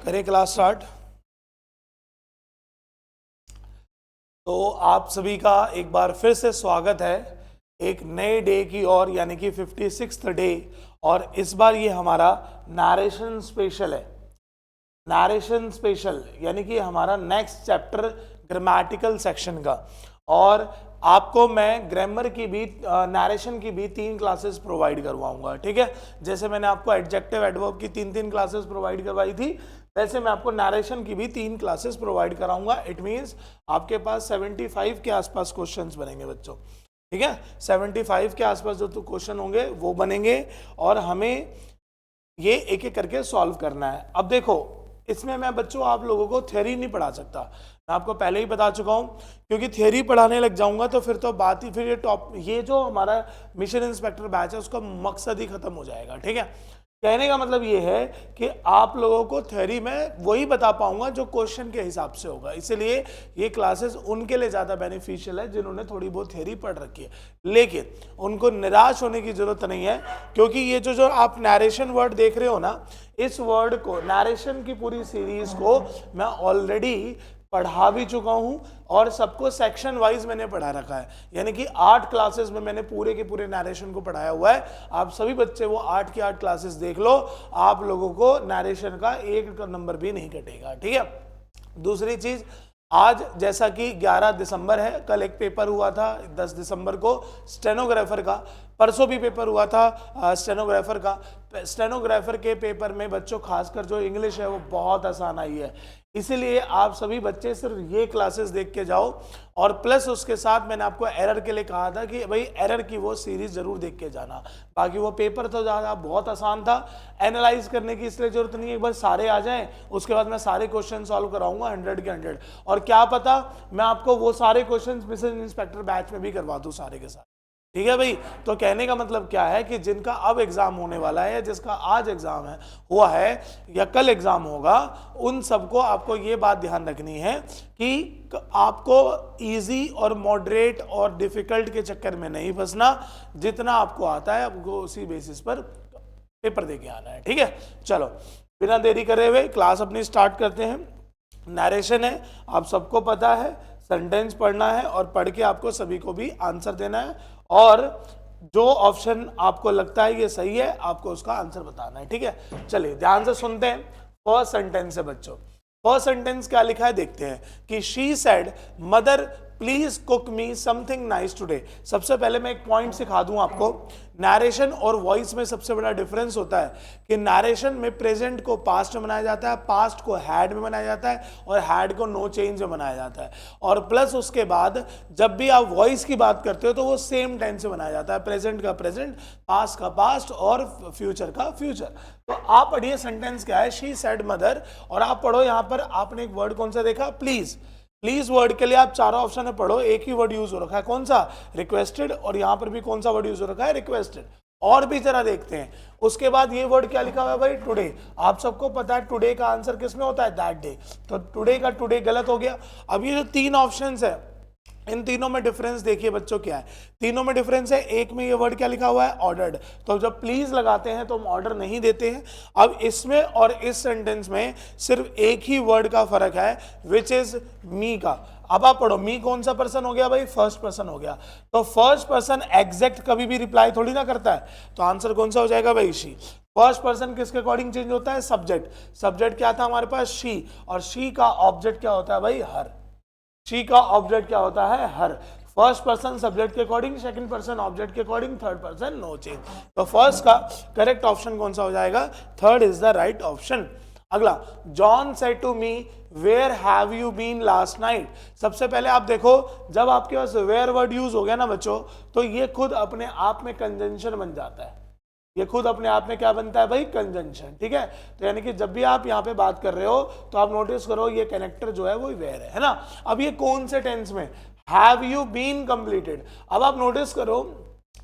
करें class start. तो आप सभी का एक बार फिर से स्वागत है एक नए डे की ओर, यानी कि 56th डे। और इस बार ये हमारा नरेशन स्पेशल है। नरेशन स्पेशल यानी कि हमारा नेक्स्ट चैप्टर ग्रामेटिकल सेक्शन का। और आपको मैं ग्रामर की भी नरेशन की भी 3 क्लासेस प्रोवाइड करवाऊंगा, ठीक है। जैसे मैंने आपको एडजेक्टिव एडवर्ब की 3 क्लासेस प्रोवाइड करवाई थी, वैसे मैं आपको नरेशन की भी 3 क्लासेस प्रोवाइड कराऊंगा। इट मींस आपके पास 75 के आसपास क्वेश्चंस बनेंगे बच्चों, ठीक है। 75 के आसपास जो तो क्वेश्चन होंगे वो बनेंगे और हमें ये एक एक करके सॉल्व करना है। अब देखो, इसमें मैं बच्चों आप लोगों को थ्योरी नहीं पढ़ा सकता, मैं आपको पहले ही बता चुका हूं, क्योंकि थ्योरी पढ़ाने लग जाऊंगा तो फिर तो बात ही, फिर ये जो हमारा मिशन इंस्पेक्टर बैच है उसका मकसद ही खत्म हो जाएगा, ठीक है। कहने का मतलब ये है कि आप लोगों को थ्योरी में वही बता पाऊंगा जो क्वेश्चन के हिसाब से होगा, इसलिए ये क्लासेस उनके लिए ज़्यादा बेनिफिशियल है जिन्होंने थोड़ी बहुत थ्योरी पढ़ रखी है। लेकिन उनको निराश होने की जरूरत नहीं है, क्योंकि ये जो आप नरेशन वर्ड देख रहे हो ना, इस वर्ड को, नरेशन की पूरी सीरीज को मैं ऑलरेडी पढ़ा भी चुका हूं और सबको सेक्शन वाइज मैंने पढ़ा रखा है। यानी कि 8 क्लासेस में मैंने पूरे के पूरे नरेशन को पढ़ाया हुआ है। आप सभी बच्चे वो 8 की 8 क्लासेस देख लो, आप लोगों को नरेशन का 1 नंबर भी नहीं कटेगा, ठीक है। दूसरी चीज, आज जैसा कि 11 दिसंबर है, कल एक पेपर हुआ था 10 दिसंबर को स्टेनोग्राफर का, परसों भी पेपर हुआ था स्टेनोग्राफर का। स्टेनोग्राफर के पेपर में बच्चों खासकर जो इंग्लिश है वो बहुत आसान आई है, इसीलिए आप सभी बच्चे सिर्फ ये क्लासेस देख के जाओ। और प्लस उसके साथ मैंने आपको एरर के लिए कहा था कि भाई एरर की वो सीरीज जरूर देख के जाना। बाकी वो पेपर तो ज़्यादा बहुत आसान था, एनालाइज करने की इसलिए जरूरत नहीं है, एक बार सारे आ जाएं उसके बाद मैं सारे क्वेश्चन सॉल्व कराऊंगा 100 के 100। और क्या पता मैं आपको वो सारे क्वेश्चन मिशन इंस्पेक्टर बैच में भी करवा दूँ सारे के साथ, ठीक है भाई। तो कहने का मतलब क्या है कि जिनका अब एग्जाम होने वाला है या जिसका आज एग्जाम है हुआ है या कल एग्जाम होगा, उन सबको आपको ये बात ध्यान रखनी है कि आपको इजी और मॉडरेट और डिफिकल्ट के चक्कर में नहीं फंसना। जितना आपको आता है आपको उसी बेसिस पर पेपर दे के आना है, ठीक है। चलो बिना देरी करे हुए क्लास अपनी स्टार्ट करते हैं। नरेशन है, आप सबको पता है, सेंटेंस पढ़ना है और पढ़ के आपको सभी को भी आंसर देना है, और जो ऑप्शन आपको लगता है ये सही है आपको उसका आंसर बताना है, ठीक है। चलिए ध्यान से सुनते हैं। फर्स्ट सेंटेंस है बच्चों, फर्स्ट सेंटेंस क्या लिखा है देखते हैं कि she said mother please cook me something nice today. सबसे पहले मैं एक पॉइंट सिखा दूं आपको, नरेशन और वॉइस में सबसे बड़ा डिफरेंस होता है कि नरेशन में प्रेजेंट को पास्ट में बनाया जाता है, पास्ट को हैड में बनाया जाता है और हैड को नो चेंज में बनाया जाता है। और प्लस उसके बाद जब भी आप वॉइस की बात करते हो तो वो सेम टेंस से बनाया जाता है, प्रेजेंट का प्रेजेंट, पास्ट का पास्ट और फ्यूचर का फ्यूचर। तो आप पढ़िए सेंटेंस क्या है, शी सेड मदर, और आप पढ़ो यहाँ पर आपने एक वर्ड कौन सा देखा, प्लीज। प्लीज वर्ड के लिए आप चारों ऑप्शन में पढ़ो, एक ही वर्ड यूज हो रखा है, कौन सा, रिक्वेस्टेड, और यहां पर भी कौन सा वर्ड यूज हो रखा है, रिक्वेस्टेड। और भी जरा देखते हैं उसके बाद ये वर्ड क्या लिखा हुआ है भाई, टुडे। आप सबको पता है टुडे का आंसर किसमें होता है, दैट डे। तो टुडे का टुडे गलत हो गया। अब ये जो 3 ऑप्शंस है इन तीनों में डिफरेंस देखिए बच्चों क्या है, तीनों में डिफरेंस है। एक में ये वर्ड क्या लिखा हुआ है, ऑर्डर्ड, तो जब प्लीज लगाते हैं तो हम ऑर्डर नहीं देते हैं। अब इसमें और इस सेंटेंस में सिर्फ एक ही वर्ड का फर्क है, विच इज मी का। अब आप पढ़ो, मी कौन सा पर्सन हो गया भाई, फर्स्ट पर्सन हो गया। तो फर्स्ट पर्सन एग्जैक्ट कभी भी रिप्लाई थोड़ी ना करता है, तो आंसर कौन सा हो जाएगा भाई, शी। फर्स्ट पर्सन किसके अकॉर्डिंग चेंज होता है, सब्जेक्ट। सब्जेक्ट क्या था हमारे पास, शी, और शी का ऑब्जेक्ट क्या होता है भाई, हर। शी का ऑब्जेक्ट क्या होता है, हर। फर्स्ट पर्सन सब्जेक्ट के अकॉर्डिंग, सेकंड पर्सन ऑब्जेक्ट के according, third person no change. तो फर्स्ट का करेक्ट ऑप्शन कौन सा हो जाएगा, third is the right option. अगला, John said to me where have you been last night. सबसे पहले आप देखो, जब आपके पास वेयर वर्ड यूज हो गया ना बच्चों, तो ये खुद अपने आप में कंजंक्शन बन जाता है। ये खुद अपने आप में क्या बनता है भाई, कंजंक्शन, ठीक है। तो यानी कि जब भी आप यहाँ पे बात कर रहे हो तो आप नोटिस करो ये कनेक्टर जो है वो वेयर है ना। अब ये कौन से टेंस में, हैव यू बीन कंप्लीटेड। अब आप नोटिस करो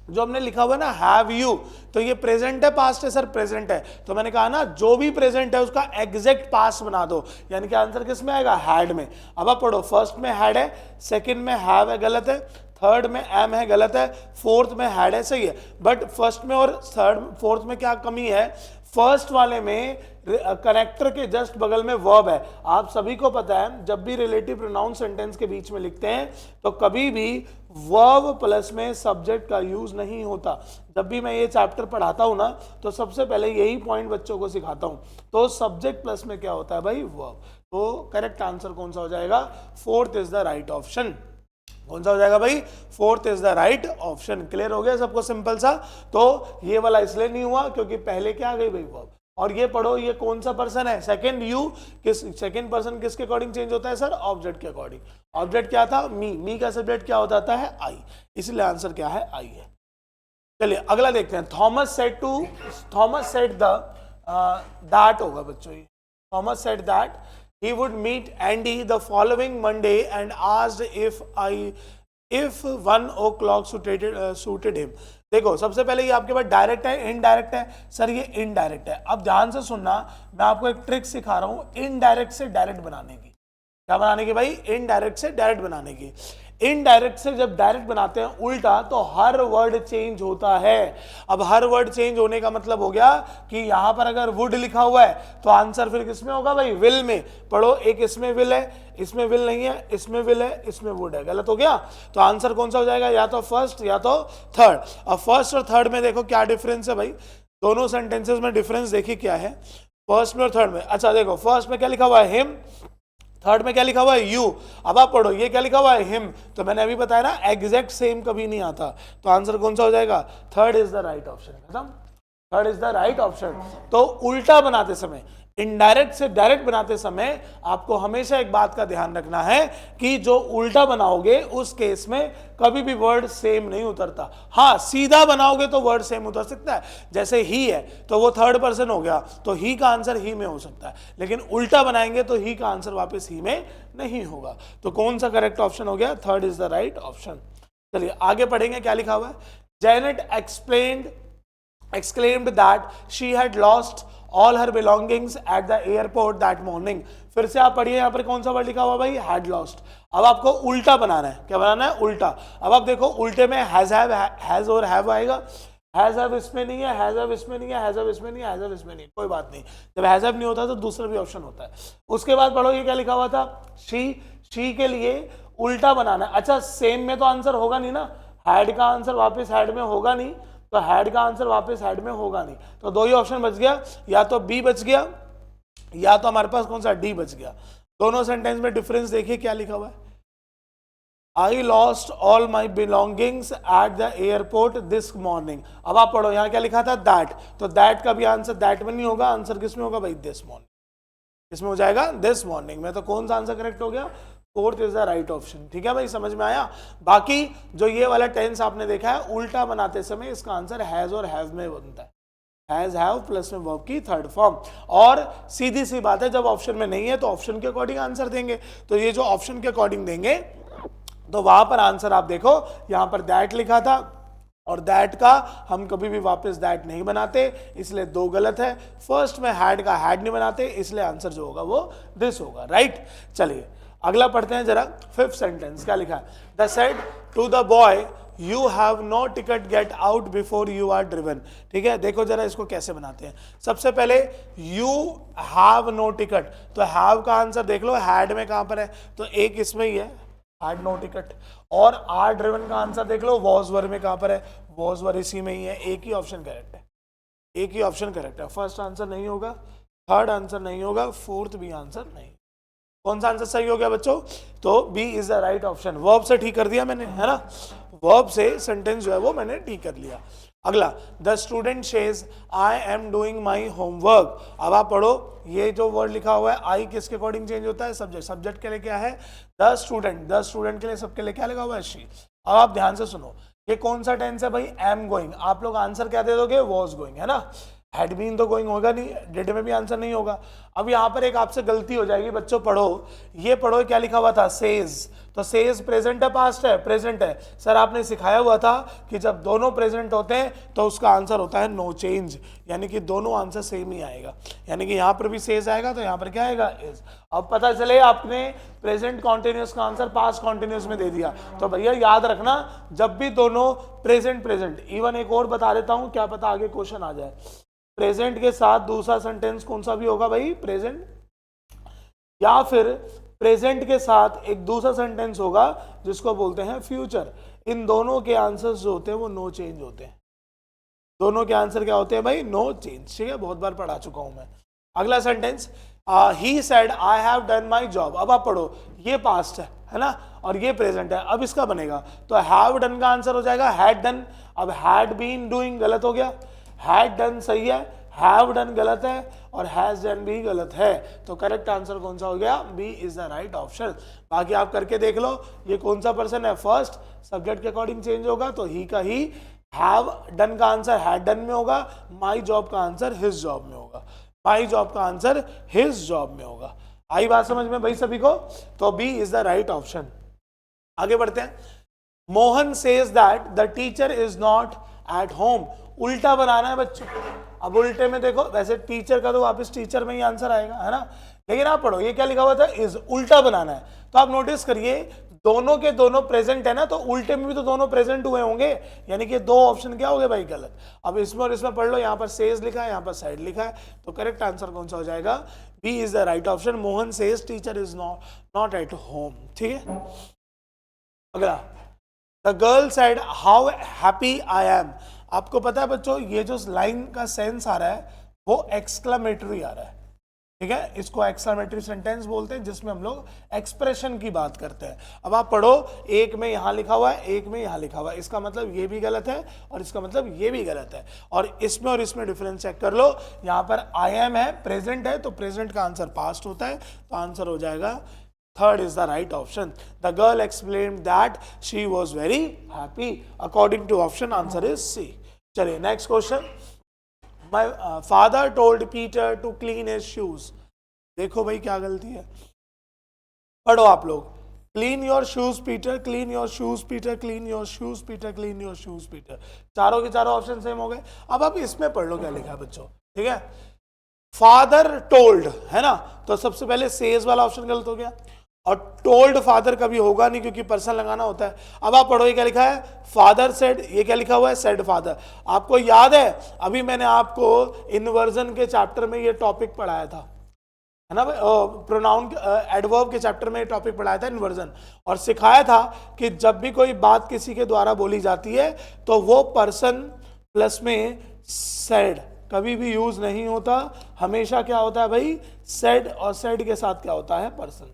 जो हमने लिखा हुआ है ना हैव यू, तो ये प्रेजेंट है पास्ट है, सर प्रेजेंट है, तो मैंने कहा ना जो भी प्रेजेंट है उसका एग्जैक्ट पास्ट बना दो, यानी कि आंसर किस में आएगा, हैड में। अब आप पढ़ो, फर्स्ट में हैड है, सेकंड में हैव है, गलत है, थर्ड में एम है, गलत है, फोर्थ में हैड है, सही है। बट फर्स्ट में और थर्ड फोर्थ में क्या कमी है, फर्स्ट वाले में कनेक्टर के जस्ट बगल में वर्ब है। आप सभी को पता है जब भी रिलेटिव प्रोनाउन सेंटेंस के बीच में लिखते हैं तो कभी भी वर्ब प्लस में सब्जेक्ट का यूज नहीं होता। जब भी मैं ये चैप्टर पढ़ाता हूं ना तो सबसे पहले यही पॉइंट बच्चों को सिखाता हूं। तो सब्जेक्ट प्लस में क्या होता है भाई, वर्ब। तो करेक्ट आंसर कौन सा हो जाएगा, fourth is the right option. कौन सा हो जाएगा भाई, fourth is the right option. Clear हो गया सबको, सिंपल सा। तो ये वाला इसलिए नहीं हुआ क्योंकि पहले क्या आ गई भाई, वर्ब। और ये पढ़ो, ये कौन सा पर्सन है, सेकंड यू। किस सेकंड पर्सन किसके अकॉर्डिंग चेंज होता है सर, ऑब्जेक्ट के अकॉर्डिंग। ऑब्जेक्ट क्या था, मी का सब्जेक्ट क्या हो जाता है, आई, इसलिए आंसर क्या है, आई है। चलिए अगला देखते हैं। थॉमस सेड द दैट होगा बच्चों, ये Thomas said that he would meet Andy the following Monday and asked if 1 o'clock suited him। देखो सबसे पहले ये आपके पास डायरेक्ट है, इनडायरेक्ट है सर, ये इनडायरेक्ट है। अब ध्यान से सुनना, मैं आपको एक ट्रिक सिखा रहा हूं इनडायरेक्ट से डायरेक्ट बनाने की। क्या बनाने की भाई, इनडायरेक्ट से डायरेक्ट बनाने की। इनडायरेक्ट से जब डायरेक्ट बनाते हैं उल्टा तो हर वर्ड चेंज होता है। अब हर वर्ड चेंज होने का मतलब हो गया कि यहां पर अगर वुड लिखा हुआ है तो आंसर फिर किसमें होगा भाई, विल में। पढ़ो, एक इसमें विल है, इसमें विल नहीं है, इसमें विल है, इसमें वुड है। गलत हो गया। तो आंसर कौन सा हो जाएगा, या तो फर्स्ट या तो थर्ड। अब फर्स्ट और थर्ड में देखो क्या डिफरेंस है भाई, दोनों सेंटेंसेस में डिफरेंस देखिए क्या है फर्स्ट में और थर्ड में। अच्छा देखो, फर्स्ट में क्या लिखा हुआ है, हिम, थर्ड में क्या लिखा हुआ है, यू। अब आप पढ़ो, ये क्या लिखा हुआ है, हिम। तो मैंने अभी बताया ना, एग्जैक्ट सेम कभी नहीं आता। तो आंसर कौन सा हो जाएगा, third is the right option. खत्म, third is the right option. तो उल्टा बनाते समय, इनडायरेक्ट से डायरेक्ट बनाते समय आपको हमेशा एक बात का ध्यान रखना है कि जो उल्टा बनाओगे उस केस में कभी भी वर्ड सेम नहीं उतरता। हाँ, सीधा बनाओगे तो वर्ड सेम उतर सकता है, जैसे ही है तो वो थर्ड पर्सन हो गया तो ही का आंसर ही में हो सकता है, लेकिन उल्टा बनाएंगे तो ही का आंसर वापस ही में नहीं होगा। तो कौन सा करेक्ट ऑप्शन हो गया, third is the right option. चलिए आगे पढ़ेंगे, क्या लिखा हुआ है। Janet exclaimed that she had lost all her belongings at the airport that morning। फिर से आप पढ़िए, यहां पर कौन सा वर्ड लिखा हुआ भाई, had lost। अब आपको उल्टा बनाना है, क्या बनाना है, उल्टा। अब आप देखो उल्टे में हैज और हैव आएगा। हैज हैव इसमें नहीं है, हैज हैव इसमें नहीं है, हैज हैव इसमें नहीं है, हैज हैव इसमें नहीं है, कोई बात नहीं। जब हैज हैव नहीं होता तो दूसरा भी ऑप्शन होता है। उसके बाद पढ़ो, ये क्या लिखा हुआ था, शी के लिए उल्टा बनाना है। अच्छा, सेम में तो आंसर होगा नहीं ना, हैड का आंसर वापस हैड में होगा नहीं, तो हैड का आंसर वापस हैड में होगा नहीं। तो दो ही ऑप्शन बच गया, या तो बी बच गया या तो हमारे पास कौन सा, डी बच गया। दोनों सेंटेंस में डिफरेंस देखिए क्या लिखा हुआ है। I lost all my belongings at the airport this morning. अब आप पढ़ो, यहां क्या लिखा था, दैट। तो दैट का भी आंसर दैट में नहीं होगा, आंसर किसमें होगा भाई, दिस मॉर्निंग। किसमें हो जाएगा, दिस मॉर्निंग में। तो कौन सा आंसर करेक्ट हो गया, fourth is the right option. ठीक है भाई, समझ में आया। बाकी जो ये वाला टेंस आपने देखा है, उल्टा बनाते समय इसका आंसर हैज और हैव में बनता है, हैज हैव प्लस में वर्ब की थर्ड फॉर्म। और सीधी सी बात है, जब ऑप्शन में नहीं है तो ऑप्शन के अकॉर्डिंग आंसर देंगे। तो ये जो ऑप्शन के अकॉर्डिंग देंगे तो वहां पर आंसर आप देखो, यहां पर दैट लिखा था और दैट का हम कभी भी वापस दैट नहीं बनाते, इसलिए दो गलत है। फर्स्ट में हैड का हैड नहीं बनाते, इसलिए आंसर जो होगा वो दिस होगा, राइट। चलिए अगला पढ़ते हैं जरा, फिफ्थ सेंटेंस क्या लिखा है। The said to the boy you have no ticket, get out before you are driven. ठीक है, देखो जरा इसको कैसे बनाते हैं। सबसे पहले यू हैव नो टिकट, तो हैव का आंसर देख लो, हैड में कहां पर है, तो एक इसमें ही है, हैड नो टिकट। और आर ड्रिवन का आंसर देख लो, वॉज वर में कहां पर है, वॉज वर इसी में ही है। एक ही ऑप्शन करेक्ट है, एक ही ऑप्शन करेक्ट है। फर्स्ट आंसर नहीं होगा, थर्ड आंसर नहीं होगा, फोर्थ भी आंसर नहीं। कौन सा आंसर सही हो गया बच्चों, तो B is the right option. Verb से ठीक कर दिया मैंने, है ना, वर्ब से सेंटेंस जो है वो मैंने ठीक कर लिया। अगला, the student says I am doing my homework. अब आप पढ़ो, ये जो वर्ड लिखा हुआ है आई किसके अकॉर्डिंग चेंज होता है, सब्जेक्ट। सब्जेक्ट के लिए क्या है, द स्टूडेंट। द स्टूडेंट के लिए सबके लिए क्या लगा हुआ है, शी। अब आप ध्यान से सुनो, ये कौन सा टेंस है भाई, एम गोइंग। आप लोग आंसर क्या दे दोगे, वॉज गोइंग, है ना। हैड बीन तो गोइंग होगा नहीं, डिड में भी आंसर नहीं होगा। अब यहाँ पर एक आपसे गलती हो जाएगी बच्चों, पढ़ो, ये पढ़ो क्या लिखा हुआ था, सेज। तो सेज प्रेजेंट है, पास्ट है, प्रेजेंट है। सर आपने सिखाया हुआ था कि जब दोनों प्रेजेंट होते हैं तो उसका आंसर होता है नो चेंज, यानी कि दोनों आंसर सेम ही आएगा। यानी कि यहाँ पर भी सेज आएगा तो यहाँ पर क्या आएगा, इज। अब पता चले आपने प्रेजेंट कॉन्टिन्यूस का आंसर पास्ट कॉन्टिन्यूस में दे दिया, तो भैया याद रखना, जब भी दोनों प्रेजेंट प्रेजेंट, इवन एक और बता देता हूँ, क्या पता आगे क्वेश्चन आ जाए, प्रेजेंट के साथ दूसरा सेंटेंस कौन सा भी होगा भाई, प्रेजेंट, या फिर प्रेजेंट के साथ एक दूसरा सेंटेंस होगा जिसको बोलते हैं फ्यूचर। इन दोनों के आंसर्स जो होते हैं वो नो चेंज होते हैं। दोनों के आंसर क्या होते हैं भाई, नो चेंज। ठीक है, बहुत बार पढ़ा चुका हूं मैं। अगला sentence, he said I have done my job. अब आप पढ़ो, ये पास्ट है ना, और ये प्रेजेंट है। अब इसका बनेगा तो हैव डन का आंसर हो जाएगा हैड डन। अब हैड बीन डूइंग गलत हो गया, हैड डन सही है, हैव डन गलत है, और हैज डन भी गलत है। तो करेक्ट आंसर कौन सा हो गया, B is the right option. बाकी आप करके देख लो, ये कौन सा पर्सन है, फर्स्ट, सब्जेक्ट के अकॉर्डिंग चेंज होगा तो ही का ही, हैव डन का आंसर हैड डन में होगा, माई जॉब का आंसर हिज जॉब में होगा, माई जॉब का आंसर हिज जॉब में होगा। आई बात समझ में भाई सभी को? तो B is the right option. आगे बढ़ते हैं। Mohan says that the teacher is not at home. उल्टा बनाना है बच्चों। अब उल्टे में देखो, वैसे टीचर का तो वापस टीचर में ही आंसर आएगा, है ना, लेकिन आप पढ़ो ये क्या लिखा हुआ था, इज, उल्टा बनाना है। तो आप नोटिस करिए दोनों के दोनों प्रेजेंट है ना, तो उल्टे में भी तो दोनों प्रेजेंट हुए होंगे, यानी कि दो ऑप्शन क्या हो गए भाई, गलत। अब इसमें और इसमें पढ़ लो, यहाँ पर सेज लिखा है, यहाँ पर साइड लिखा है, तो करेक्ट आंसर कौन सा हो जाएगा, B is the right option. Mohan says teacher is not at home. ठीक है, अगला, the girl said how happy I am. आपको पता है बच्चों, ये जो लाइन का सेंस आ रहा है वो एक्सक्लेमेटरी आ रहा है। ठीक है, इसको एक्सक्लेमेटरी सेंटेंस बोलते हैं, जिसमें हम लोग एक्सप्रेशन की बात करते हैं। अब आप पढ़ो, एक में यहां लिखा हुआ है, एक में यहां लिखा हुआ है, इसका मतलब ये भी गलत है और इसका मतलब ये भी गलत है, और इसमें डिफरेंस चेक कर लो। यहां पर आई एम है, प्रेजेंट है, तो प्रेजेंट का आंसर पास्ट होता है, तो आंसर हो जाएगा third is the right option. The girl explained that she was very happy, according to option, answer is C. चलिए next question. My father told Peter to clean his shoes. देखो भाई क्या गलती है, पढ़ो आप लोग, clean your shoes Peter, clean your shoes Peter, clean your shoes Peter, clean your shoes Peter, चारों के चारों ऑप्शन सेम हो गए। अब आप इसमें पढ़ लो क्या लिखा है बच्चों। ठीक है, फादर टोल्ड है ना, तो सबसे पहले सेज वाला ऑप्शन गलत हो गया, और टोल्ड फादर कभी होगा नहीं क्योंकि पर्सन लगाना होता है। अब आप पढ़ो, ये क्या लिखा है, फादर सेड, ये क्या लिखा हुआ है, सेड फादर। आपको याद है अभी मैंने आपको इन्वर्जन के चैप्टर में ये टॉपिक पढ़ाया था, है ना, प्रोनाउन एडवर्ब के चैप्टर में ये टॉपिक पढ़ाया था इन्वर्जन, और सिखाया था कि जब भी कोई बात किसी के द्वारा बोली जाती है तो वो पर्सन प्लस में सेड कभी भी यूज नहीं होता, हमेशा क्या होता है भाई, सेड, और सेड के साथ क्या होता है, पर्सन।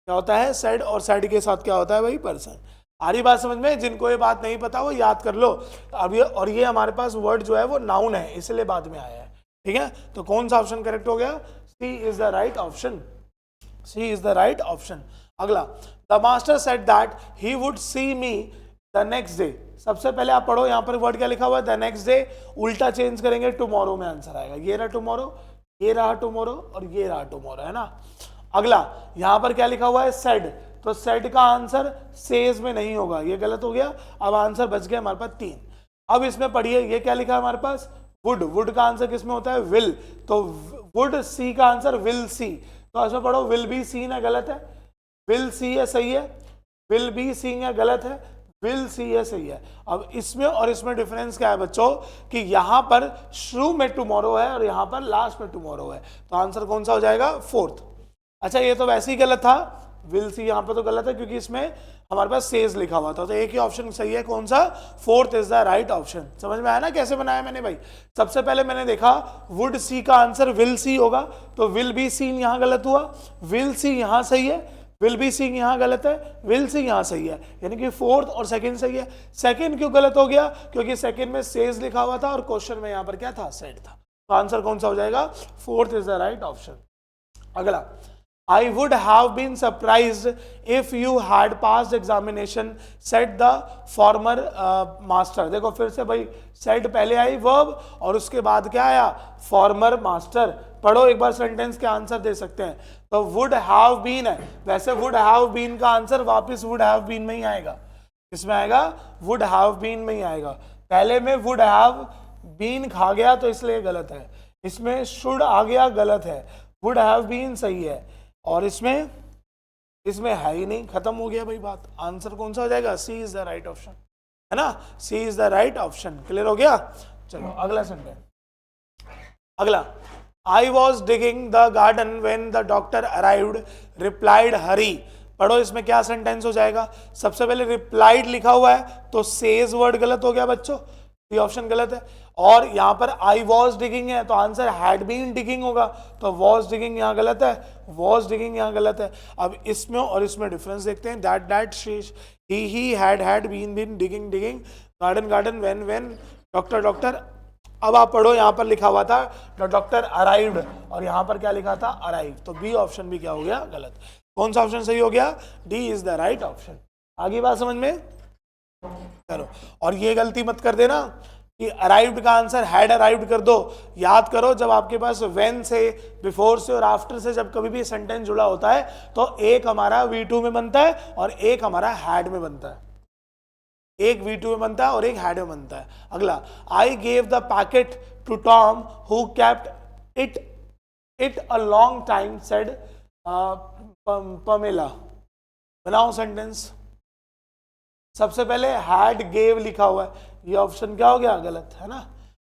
क्या होता है, सेड, और सेड के साथ क्या होता है भाई, पर्सन। आ रही बात समझ में? जिनको ये बात नहीं पता वो याद कर लो। अब ये, और ये हमारे पास वर्ड जो है वो नाउन है, इसलिए बाद में आया है। ठीक है, तो कौन सा ऑप्शन करेक्ट हो गया, C is the right option, C is the right option. अगला, the master said that he would see me the next day. सबसे पहले आप पढ़ो, यहाँ पर वर्ड क्या लिखा हुआ है, द नेक्स्ट डे, उल्टा चेंज करेंगे, टुमारो में आंसर आएगा। ये रहा टुमारो, ये रहा टुमारो, और ये रहा टुमारो, है ना। अगला, यहां पर क्या लिखा हुआ है, सेड, तो सेड का आंसर सेज में नहीं होगा, ये गलत हो गया। अब आंसर बच गया हमारे पास 3। अब इसमें पढ़िए, ये क्या लिखा है हमारे पास, वुड, वुड का आंसर किसमें होता है, विल, तो वुड सी का आंसर विल सी, तो इसमें पढ़ो, विल बी सीन है, गलत है, विल सी है, सही है, विल बी सीन है, गलत है, विल सी है, सही है। अब इसमें और इसमें डिफरेंस क्या है बच्चों, कि यहां पर शुरू में टुमारो है और यहां पर लास्ट में टुमारो है, तो आंसर कौन सा हो जाएगा, फोर्थ। अच्छा, ये तो वैसे ही गलत था, विल सी यहाँ पे तो गलत है क्योंकि इसमें हमारे पास सेज लिखा हुआ था, तो एक ही ऑप्शन सही है, कौन सा, fourth is the right option. समझ में आया ना कैसे बनाया मैंने भाई। सबसे पहले मैंने देखा वुड सी का आंसर विल सी होगा, तो विल बी सीन यहाँ गलत हुआ, विल सी यहाँ सही है, विल बी सीन यहाँ गलत है, विल सी यहाँ सही है, यानी कि फोर्थ और सेकंड सही है। सेकंड क्यों गलत हो गया, क्योंकि सेकंड में सेज लिखा हुआ था और क्वेश्चन में यहाँ पर क्या था, सेड था, तो आंसर कौन सा हो जाएगा, fourth is the right option. अगला, I would have been surprised if you had passed examination, said the former master। देखो फिर से भाई, said पहले आई verb और उसके बाद क्या आया, former master। पढ़ो एक बार, सेंटेंस के आंसर दे सकते हैं। तो would have been है, वैसे would have been का आंसर वापस would have been में ही आएगा, इसमें आएगा would have been में ही आएगा। पहले में would have been खा गया तो इसलिए गलत है, इसमें should आ गया, गलत है, would have been सही है, और इसमें है ही नहीं, खत्म हो गया भाई बात। आंसर कौन सा हो जाएगा, C is the right option, है ना, C is the right option. Clear हो गया। चलो अगला सेंटेंस, अगला, I was digging the garden when the doctor arrived, replied Hari. पढ़ो इसमें क्या सेंटेंस हो जाएगा। सबसे पहले रिप्लाइड लिखा हुआ है तो सेज वर्ड गलत हो गया बच्चों, ये ऑप्शन गलत है। और यहां पर आई वॉज डिगिंग है तो आंसर हैड बीन डिगिंग होगा, तो वॉज डिगिंग यहां गलत है, वॉज डिगिंग यहां गलत है। अब इसमें और इसमें डिफरेंस देखते हैं। That he had been digging garden when doctor. अब आप पढ़ो, यहां पर लिखा हुआ था डॉक्टर अराइव्ड और यहां पर क्या लिखा था, अराइव, तो बी ऑप्शन भी क्या हो गया, गलत। कौन सा ऑप्शन सही हो गया, D is the right option. आगे बात समझ में, चलो। और ये गलती मत कर देना कि अराइव्ड का आंसर हैड अराइव्ड कर दो। याद करो, जब आपके पास व्हेन से, बिफोर से और आफ्टर से जब कभी भी सेंटेंस जुड़ा होता है तो एक हमारा V2 में बनता है और एक हमारा हैड में बनता है, एक V2 में बनता है और एक हैड में बनता है। अगला, I gave the packet to Tom who kept it a long time, said Pamela. बनाओ सेंटेंस। सबसे पहले हैड गेव लिखा हुआ है, ये ऑप्शन क्या हो गया, गलत है ना।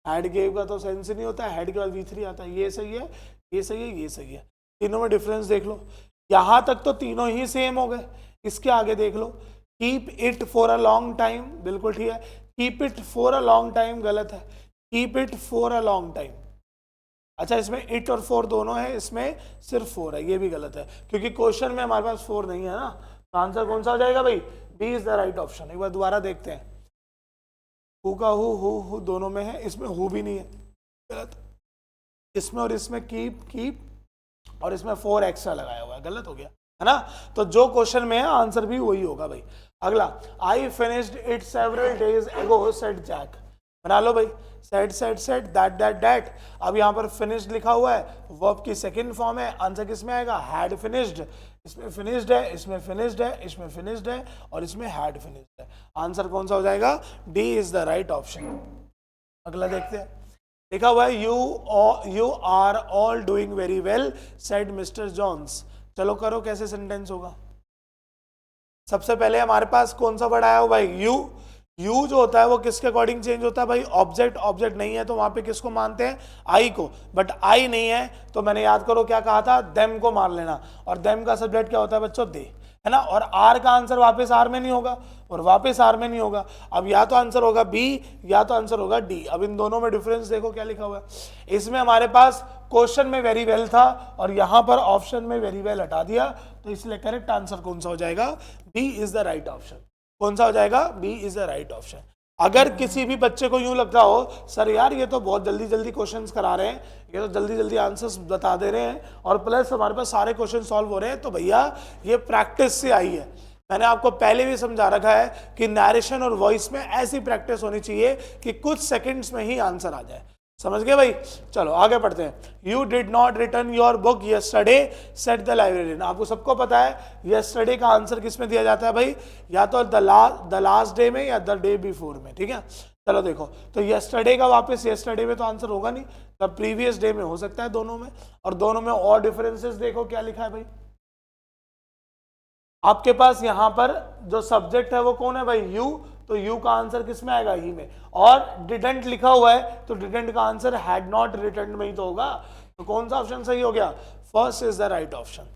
हैड गेव का तो सेंस ही नहीं होता है, हैड के बाद V3 आता है। ये सही है, ये सही है, ये सही है। तीनों में डिफरेंस देख लो, यहां तक तो तीनों ही सेम हो गए। इसके आगे देख लो, keep it for a long time, बिल्कुल ठीक है। Keep it for a long time गलत है, keep it for a long time. अच्छा, इसमें इट और फोर दोनों है, इसमें सिर्फ फोर है, ये भी गलत है क्योंकि क्वेश्चन में हमारे पास फोर नहीं है ना। तो आंसर कौन सा हो जाएगा भाई, B is the right option. एक बार दोबारा देखते हैं, हु का हु दोनों में है, इसमें हु भी नहीं है, गलत। इसमें और इसमें कीप और इसमें 4 एक्स्ट्रा लगाया हुआ है, गलत हो गया है ना। तो जो क्वेश्चन में है आंसर भी वही होगा भाई। अगला, I finished it several days ago, said Jack. बना लो भाई, सेड दैट। अब यहाँ पर फिनिश्ड लिखा हुआ है, वर्ब की सेकंड फॉर्म है, आंसर किस में आएगा, हैड फिनिश्ड। इसमें फिनिश्ड है, इसमें फिनिश्ड है, इसमें फिनिश्ड है और इसमें हैड फिनिश्ड है। आंसर कौन सा हो जाएगा, D is the right option. अगला देखते हैं, लिखा हुआ है you are all doing very well, said Mister Jones. चलो करो, कैसे सेंटेंस होगा। सबसे पहले हमारे पास कौन सा वर्ड आया हो भाई, यू जो होता है वो किसके अकॉर्डिंग चेंज होता है भाई, ऑब्जेक्ट नहीं है तो वहां पे किसको मानते हैं, आई को। बट आई नहीं है तो मैंने, याद करो क्या कहा था, देम को मान लेना। और देम का सब्जेक्ट क्या होता है बच्चों, दे, है ना। और आर का आंसर वापस आर में नहीं होगा और वापस आर में नहीं होगा। अब या तो आंसर होगा बी या तो आंसर होगा डी। अब इन दोनों में डिफरेंस देखो क्या लिखा हुआ है। इसमें हमारे पास क्वेश्चन में वेरी वेल था और यहां पर ऑप्शन में वेरी वेल हटा दिया, तो इसलिए करेक्ट आंसर कौन सा हो जाएगा, B is the right option. कौन सा हो जाएगा, B is the right option. अगर किसी भी बच्चे को यूं लगता हो सर यार ये तो बहुत जल्दी जल्दी क्वेश्चंस करा रहे हैं, ये तो जल्दी जल्दी आंसर्स बता दे रहे हैं और प्लस हमारे पास सारे क्वेश्चन सॉल्व हो रहे हैं, तो भैया ये प्रैक्टिस से आई है। मैंने आपको पहले भी समझा रखा है कि नैरेशन और वॉइस में ऐसी प्रैक्टिस होनी चाहिए कि कुछ सेकंड्स में ही आंसर आ जाए। समझ गए भाई। चलो आगे पढ़ते हैं। You did not return your book yesterday, said the librarian. आपको सबको पता है यस्टरडे का आंसर किस में दिया जाता है भाई, या तो द लास्ट डे में या द डे बिफोर में, ठीक है। चलो देखो, तो यस्टरडे का वापस यस्टरडे में तो आंसर होगा नहीं, तब प्रीवियस डे में हो सकता है दोनों में। और दोनों में और डिफरेंसेस देखो क्या लिखा है भाई। आपके पास यहां पर जो सब्जेक्ट है वो कौन है भाई, यू, तो यू का आंसर किस में आएगा, ही में। और डिडंट लिखा हुआ है तो डिडंट का आंसर हैड नॉट रिटर्न में ही तो होगा। तो कौन सा ऑप्शन सही हो गया, first is the right option.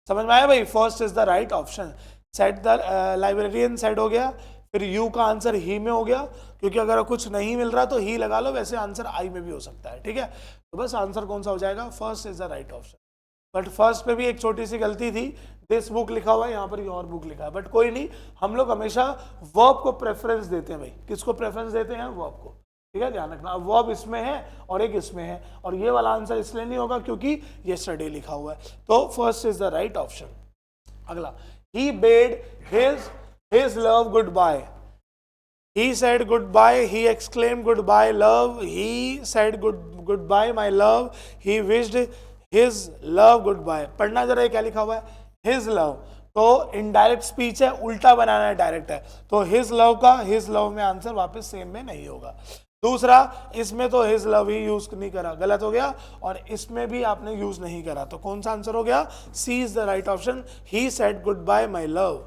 समझ में आया भाई, first is the right option. Said the librarian said हो गया, फिर यू का आंसर ही में हो गया, क्योंकि अगर कुछ नहीं मिल रहा तो ही लगा लो, वैसे आंसर आई में भी हो सकता है, ठीक है। तो बस आंसर कौन सा हो जाएगा, first is the right option. But first पे भी एक छोटी सी गलती थी, दिस बुक लिखा हुआ है, यहाँ पर योर बुक लिखा है, बट कोई नहीं, हम लोग हमेशा वर्ब को प्रेफरेंस देते हैं भाई। किसको प्रेफरेंस देते हैं, वर्ब को, ठीक है, ध्यान रखना। अब वर्ब इसमें है और एक इसमें है, और ये वाला आंसर इसलिए नहीं होगा क्योंकि यस्टरडे लिखा हुआ है, तो first is the right option. अगला, he bade his love goodbye, he said goodbye, he exclaimed goodbye love, he said goodbye my love, he wished his love goodbye। पढ़ना जरा ये क्या लिखा हुआ है, his love, तो इनडायरेक्ट स्पीच है, उल्टा बनाना है, डायरेक्ट है, तो his love का his love में आंसर वापस सेम में नहीं होगा। दूसरा, इसमें तो his love ही यूज नहीं करा, गलत हो गया, और इसमें भी आपने यूज नहीं करा, तो कौन सा आंसर हो गया, C is the right option, he said goodbye my love।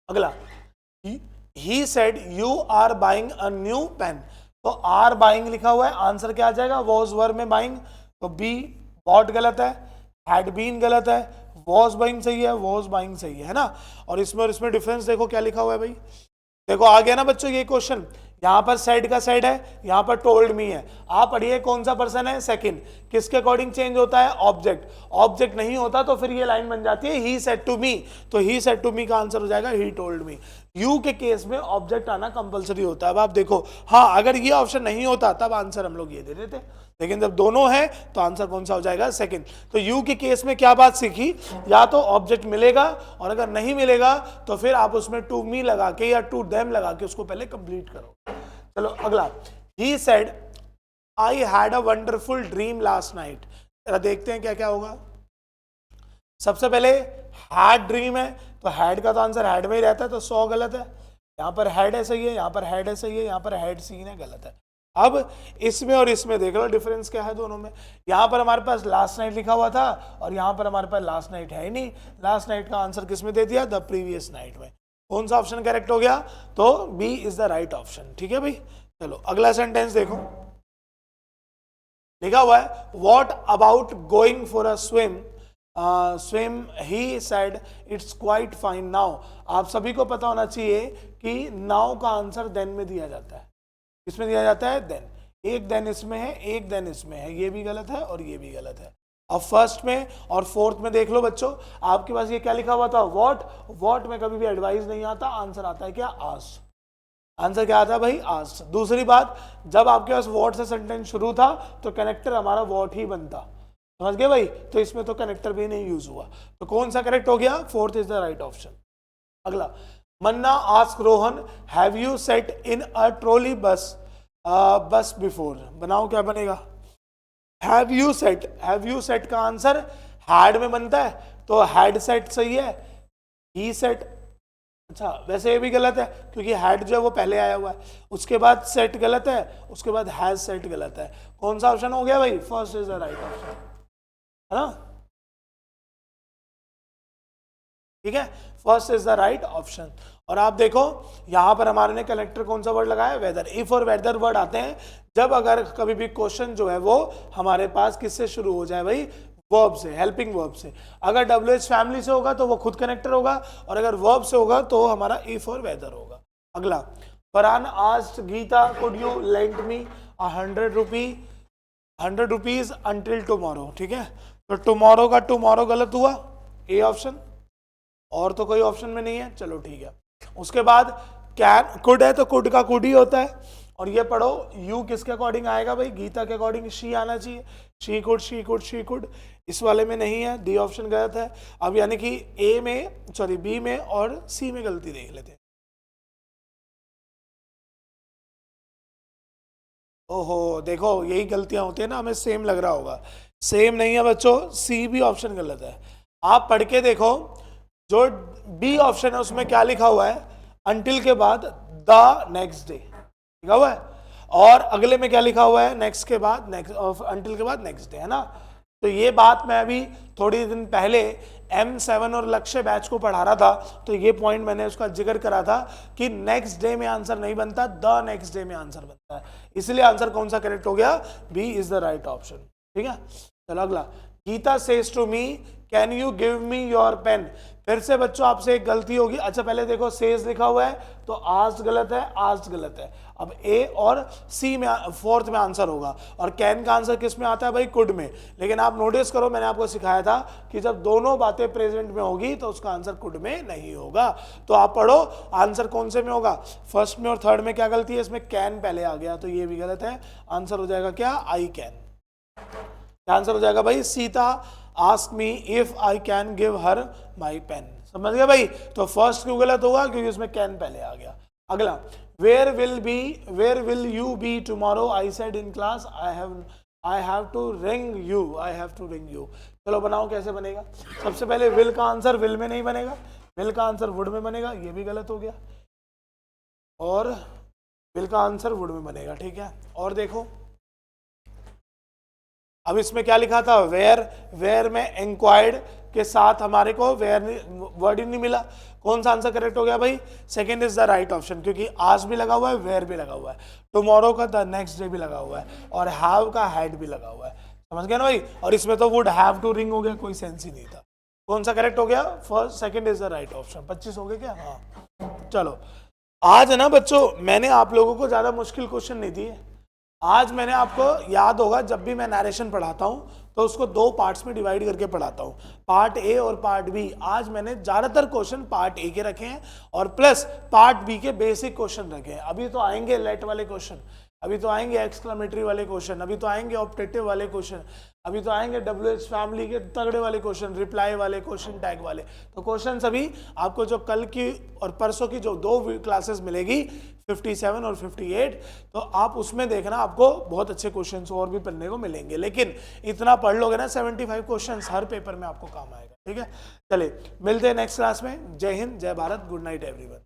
अगला, he said you are buying a new pen, तो आर बाइंग लिखा हुआ है, आंसर क्या आ जाएगा, वॉज वर में बाइंग, तो बी बॉट गलत है, हैड बीन गलत है, वॉज बाइंग सही है, वॉज बाइंग सही है ना। और इसमें डिफरेंस देखो क्या लिखा हुआ है भाई, देखो आ गया ना बच्चों ये क्वेश्चन, यहां पर सेड का सेड है, यहां पर टोल्ड मी है। आप पढ़िए कौन सा पर्सन है, सेकंड, किसके अकॉर्डिंग चेंज होता है, ऑब्जेक्ट, ऑब्जेक्ट नहीं होता तो फिर ये लाइन बन जाती है ही सेड टू मी, तो ही सेड टू मी का आंसर हो जाएगा ही टोल्ड मी। यू के केस में ऑब्जेक्ट आना कंपलसरी होता है। अब आप देखो, हाँ अगर ये ऑप्शन नहीं होता तब आंसर हम लोग ये दे देते, लेकिन जब दोनों है तो आंसर कौन सा हो जाएगा, सेकंड। तो यू के केस में क्या बात सीखी, या तो ऑब्जेक्ट मिलेगा और अगर नहीं मिलेगा तो फिर आप उसमें टू मी लगा के या टू देम लगा के उसको पहले कंप्लीट करो। चलो अगला, he said I had a wonderful dream last night. जरा देखते हैं क्या क्या होगा। सबसे पहले हैड ड्रीम है, तो हैड का तो आंसर हैड में ही रहता है, तो 100 गलत है। यहां पर हैड है सही है, यहां पर हैड है सही है, यहां पर हैड सीन है गलत है। अब इसमें और इसमें देख लो डिफरेंस क्या है दोनों में। यहां पर हमारे पास लास्ट नाइट लिखा हुआ था और यहां पर हमारे पास लास्ट नाइट है ही नहीं। लास्ट नाइट का आंसर किस में दे दिया, द प्रीवियस नाइट में। कौन सा ऑप्शन करेक्ट हो गया, तो B is the right option. ठीक है भाई, चलो अगला सेंटेंस देखो, लिखा हुआ है what about going for a swim, swim he said it's quite fine now. आप सभी को पता होना चाहिए कि नाउ का आंसर देन में दिया जाता है। किसमें दिया जाता है, देन। एक देन इसमें है, एक देन इसमें है, ये भी गलत है और ये भी गलत है। अब फर्स्ट में और फोर्थ में देख लो बच्चों, आपके पास ये क्या लिखा हुआ था, व्हाट। व्हाट में कभी भी एडवाइस नहीं आता, आंसर आता है क्या, आस्क। आंसर क्या आता है भाई, आस्क। दूसरी बात, जब आपके पास व्हाट से सेंटेंस शुरू था तो कनेक्टर हमारा व्हाट ही बनता, समझ गए भाई, तो इसमें तो कनेक्टर भी नहीं यूज हुआ। तो कौन सा करेक्ट हो गया, fourth is the right option. अगला, Manna ask Rohan have you sat in a trolley bus bus before. बनाओ क्या बनेगा, have you sat. Have you sat का आंसर हैड में बनता है, तो हैड सेट सही है, ही सेट। अच्छा वैसे ये भी गलत है क्योंकि हैड जो है वो पहले आया हुआ है, उसके बाद सेट गलत है, उसके बाद हैज सेट गलत है। कौन सा ऑप्शन हो गया भाई, first is the right option, है ना। ठीक है, first is the right option. और आप देखो यहां पर हमारे ने कनेक्टर कौन सा वर्ड लगाया, वेदर। इफ और वेदर वर्ड आते हैं जब अगर कभी भी क्वेश्चन जो है वो हमारे पास किससे शुरू हो जाए भाई, वर्ब से, हेल्पिंग वर्ब से। अगर WH फैमिली से होगा तो वो खुद कनेक्टर होगा, और अगर वर्ब से होगा तो हमारा इफ और वेदर होगा। अगला, Farhan asked Geeta could you lend me 100 rupees until tomorrow. ठीक है, तो टुमारो का टुमारो गलत हुआ, ए ऑप्शन, और तो कोई ऑप्शन में नहीं है, चलो ठीक है। उसके बाद कैन, कुड है तो कुड का कुड ही होता है। और ये पढ़ो, यू किसके अकॉर्डिंग आएगा भाई, गीता के अकॉर्डिंग शी आना चाहिए, she could she could she could. इस वाले में नहीं है, डी ऑप्शन गलत है। अब यानी कि ए में, सॉरी बी में और सी में गलती देख लेते हैं। ओहो देखो यही गलतियां होती है ना, हमें सेम लग रहा होगा, सेम नहीं है बच्चों, सी भी ऑप्शन गलत है। आप पढ़ के देखो, जो बी ऑप्शन है उसमें क्या लिखा हुआ है, अंटिल के बाद द नेक्स्ट डे लिखा हुआ है, और अगले में क्या लिखा हुआ है, नेक्स्ट के बाद नेक्स्ट, अंटिल के बाद नेक्स्ट डे, है ना। तो ये बात मैं अभी थोड़ी दिन पहले M7 और लक्ष्य बैच को पढ़ा रहा था, तो ये पॉइंट मैंने उसका जिक्र करा था कि नेक्स्ट डे में आंसर नहीं बनता, द नेक्स्ट डे में आंसर बनता है। इसलिए आंसर कौन सा करेक्ट हो गया, B is the right option. ठीक है, चलो अगला, Geeta says to me can you give me your pen. फिर से बच्चों आपसे एक गलती होगी। अच्छा पहले देखो, सेज लिखा हुआ है तो आस्क्ड गलत है, आस्क्ड गलत है। अब ए और सी में, फोर्थ में आंसर होगा, और कैन का आंसर किस में आता है भाई, कुड में। लेकिन आप नोटिस करो, मैंने आपको सिखाया था कि जब दोनों बातें प्रेजेंट में होगी तो उसका आंसर कुड में नहीं होगा। तो आप पढ़ो आंसर कौन से में होगा, फर्स्ट में और थर्ड में क्या गलती है, इसमें कैन पहले आ गया तो ये भी गलत है। आंसर हो जाएगा क्या, आई कैन। क्या आंसर हो जाएगा भाई, Sita ask me if I can give her my pen. समझ गया भाई, तो फर्स्ट क्यों गलत होगा, क्योंकि उसमें कैन पहले आ गया। अगला, where will you be tomorrow, I said in class I have to ring you, I have to ring you. चलो बनाओ कैसे बनेगा। सबसे पहले विल का आंसर विल में नहीं बनेगा, विल का आंसर वुड में बनेगा, ये भी गलत हो गया, और विल का आंसर वुड में बनेगा। ठीक है, और देखो अब इसमें क्या लिखा था, वेयर, वेयर में इंक्वायर्ड, के साथ हमारे को वेयर वर्ड ही नहीं मिला। कौन सा आंसर करेक्ट हो गया भाई? Second is the right option, क्योंकि आज भी लगा हुआ है, वेयर भी लगा हुआ है, टुमारो का द नेक्स्ट डे भी लगा हुआ है, और हैव का हैड भी लगा हुआ है। समझ गया ना भाई? और इसमें तो वुड हैव टू रिंग हो गया, कोई सेंस ही नहीं था। कौन सा करेक्ट हो गया? First second is the right option. 25 हो गए क्या? हाँ। चलो, आज है ना बच्चों, मैंने आप लोगों को ज्यादा मुश्किल क्वेश्चन नहीं दिए। आज मैंने आपको याद होगा, जब भी मैं नरेशन पढ़ाता हूं तो उसको 2 पार्ट्स में डिवाइड करके पढ़ाता हूं, पार्ट ए और पार्ट बी। आज मैंने ज्यादातर क्वेश्चन पार्ट ए के रखे हैं और प्लस पार्ट बी के बेसिक क्वेश्चन रखे हैं। अभी तो आएंगे लेट वाले क्वेश्चन, अभी तो आएंगे एक्सक्लेमेटरी वाले क्वेश्चन, अभी तो आएंगे ऑप्टेटिव वाले क्वेश्चन, अभी तो आएंगे WH फैमिली के तगड़े वाले क्वेश्चन, रिप्लाई वाले, क्वेश्चन टैग वाले। तो क्वेश्चन अभी आपको जो कल की और परसों की जो 2 क्लासेस मिलेगी 57 और 58, तो आप उसमें देखना, आपको बहुत अच्छे क्वेश्चंस और भी पढ़ने को मिलेंगे। लेकिन इतना पढ़ लोगे ना, 75 क्वेश्चंस हर पेपर में आपको काम आएगा। ठीक है, चलिए मिलते हैं नेक्स्ट क्लास में। जय हिंद, जय भारत, गुड नाइट एवरीवन।